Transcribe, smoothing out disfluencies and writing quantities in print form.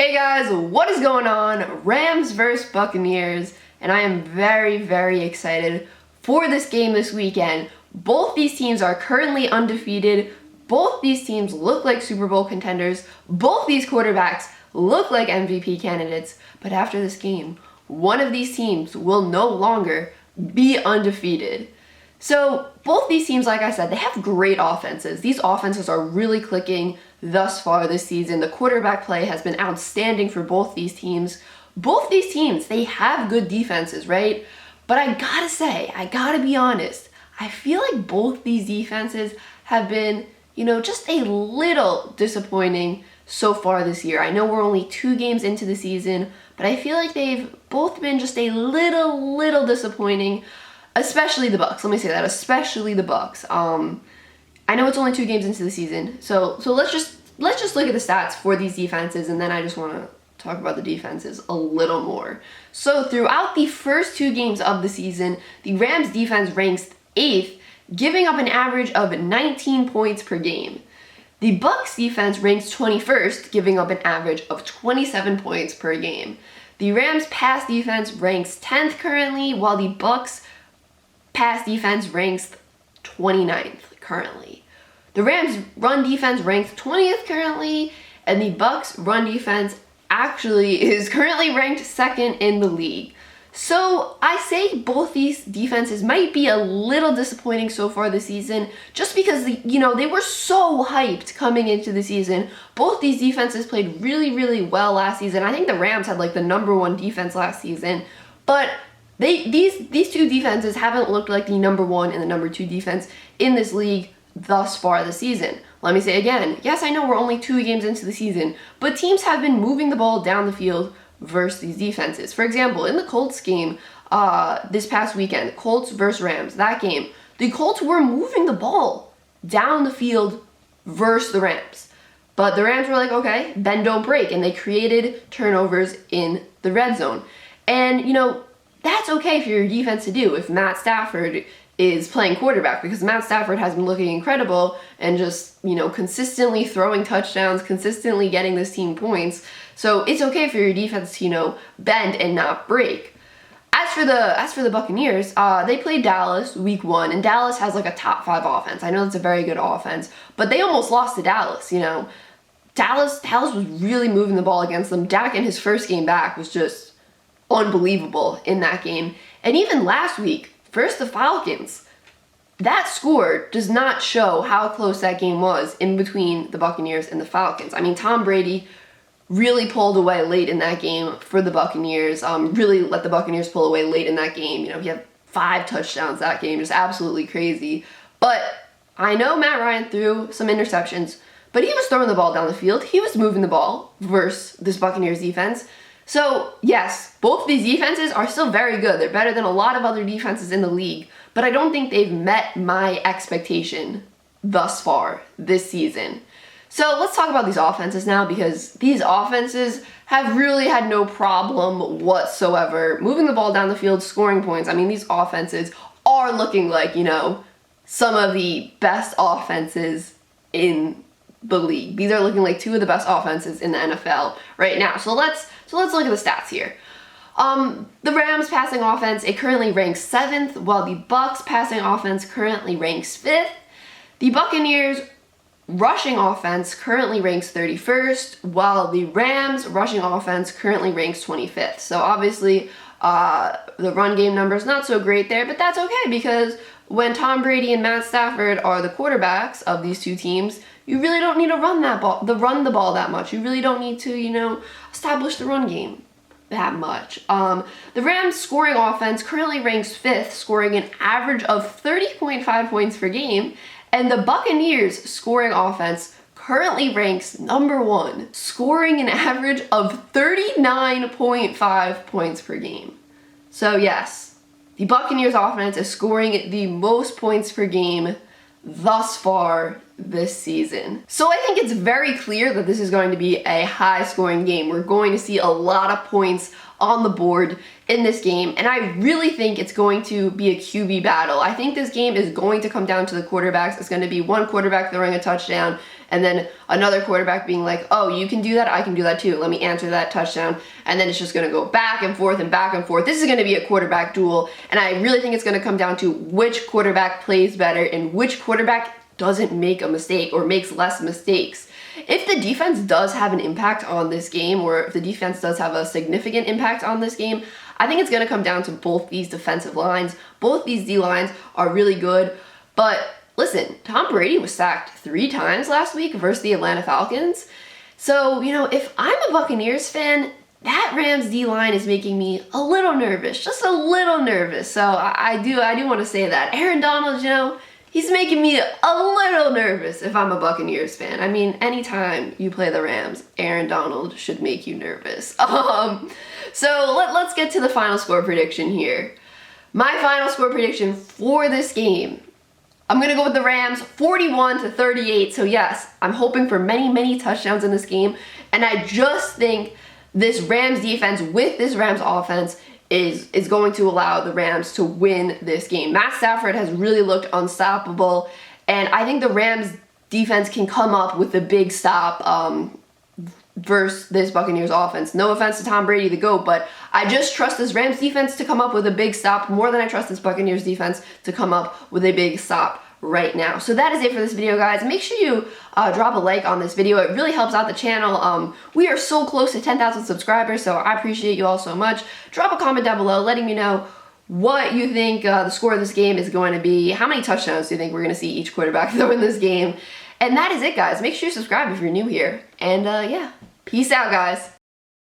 Hey guys, what is going on? Rams versus Buccaneers, and I am very, very excited for this game this weekend. Both these teams are currently undefeated. Both these teams look like Super Bowl contenders. Both these quarterbacks look like MVP candidates. But after this game, one of these teams will no longer be undefeated. So both these teams, like I said, they have great offenses. These offenses are really clicking thus far this season. The quarterback play has been outstanding for both these teams. Both these teams, they have good defenses, right? But I gotta say, I gotta be honest, I feel like both these defenses have been, just a little disappointing so far this year. I know we're only 2 games into the season, but I feel like they've both been just a little disappointing. Especially the Bucs. Let me say that. Especially the Bucs. I know it's only 2 games into the season, so let's just look at the stats for these defenses, and then I just want to talk about the defenses a little more. So throughout the first 2 games of the season, the Rams defense ranks 8th, giving up an average of 19 points per game. The Bucs defense ranks 21st, giving up an average of 27 points per game. The Rams pass defense ranks 10th currently, while the Bucs pass defense ranks 29th currently. The Rams run defense ranks 20th currently, and the Bucs run defense actually is currently ranked 2nd in the league. So I say both these defenses might be a little disappointing so far this season, just because they were so hyped coming into the season. Both these defenses played really well last season. I think the Rams had the number 1 defense last season, but these 2 defenses haven't looked like the number 1 and the number 2 defense in this league thus far this season. Let me say again, yes, I know we're only 2 games into the season, but teams have been moving the ball down the field versus these defenses. For example, in the Colts game this past weekend, Colts versus Rams, that game, the Colts were moving the ball down the field versus the Rams. But the Rams were like, okay, bend don't break, and they created turnovers in the red zone. And, that's okay for your defense to do if Matt Stafford is playing quarterback, because Matt Stafford has been looking incredible and just, consistently throwing touchdowns, consistently getting this team points. So it's okay for your defense to, bend and not break. As for the Buccaneers, they played Dallas week 1, and Dallas has a top 5 offense. I know that's a very good offense, but they almost lost to Dallas, Dallas was really moving the ball against them. Dak in his first game back was just unbelievable in that game. And even last week, versus the Falcons, that score does not show how close that game was in between the Buccaneers and the Falcons. I mean, Tom Brady really pulled away late in that game for the Buccaneers, really let the Buccaneers pull away late in that game. He had 5 touchdowns that game, just absolutely crazy. But I know Matt Ryan threw some interceptions, but he was throwing the ball down the field. He was moving the ball versus this Buccaneers defense. So, yes, both these defenses are still very good. They're better than a lot of other defenses in the league, but I don't think they've met my expectation thus far this season. So let's talk about these offenses now, because these offenses have really had no problem whatsoever moving the ball down the field, scoring points. I mean, these offenses are looking like, some of the best offenses in the league. These are looking like 2 of the best offenses in the NFL right now. So let's look at the stats here. The Rams passing offense, it currently ranks 7th, while the Bucs passing offense currently ranks 5th. The Buccaneers rushing offense currently ranks 31st, while the Rams rushing offense currently ranks 25th. So obviously, the run game numbers not so great there, but that's okay, because when Tom Brady and Matt Stafford are the quarterbacks of these 2 teams, you really don't need to run the ball that much. You really don't need to, establish the run game that much. The Rams scoring offense currently ranks 5th, scoring an average of 30.5 points per game, and the Buccaneers scoring offense currently ranks number 1, scoring an average of 39.5 points per game. So yes, the Buccaneers offense is scoring the most points per game thus far this season. So I think it's very clear that this is going to be a high-scoring game. We're going to see a lot of points on the board in this game, and I really think it's going to be a QB battle. I think this game is going to come down to the quarterbacks. It's going to be one quarterback throwing a touchdown, and then another quarterback being like, oh, you can do that, I can do that too, let me answer that touchdown, and then it's just going to go back and forth and back and forth. This is going to be a quarterback duel, and I really think it's going to come down to which quarterback plays better and which quarterback doesn't make a mistake or makes less mistakes. If the defense does have an impact on this game, or if the defense does have a significant impact on this game, I think it's going to come down to both these defensive lines. Both these D lines are really good, but listen, Tom Brady was sacked 3 times last week versus the Atlanta Falcons. So, you know, if I'm a Buccaneers fan, that Rams D line is making me a little nervous, just a little nervous. So I do want to say that. Aaron Donald, you know, he's making me a little nervous if I'm a Buccaneers fan. I mean, anytime you play the Rams, Aaron Donald should make you nervous. So let's get to the final score prediction here. My final score prediction for this game, I'm going to go with the Rams 41-38. So yes, I'm hoping for many, many touchdowns in this game. And I just think this Rams defense with this Rams offense is going to allow the Rams to win this game. Matt Stafford has really looked unstoppable, and I think the Rams defense can come up with a big stop versus this Buccaneers offense. No offense to Tom Brady, the GOAT, but I just trust this Rams defense to come up with a big stop more than I trust this Buccaneers defense to come up with a big stop right now. So that is it for this video, guys. Make sure you drop a like on this video. It really helps out the channel. We are so close to 10,000 subscribers, so I appreciate you all so much. Drop a comment down below letting me know what you think the score of this game is going to be. How many touchdowns do you think we're going to see each quarterback throw in this game? And that is it, guys. Make sure you subscribe if you're new here. And yeah, peace out, guys.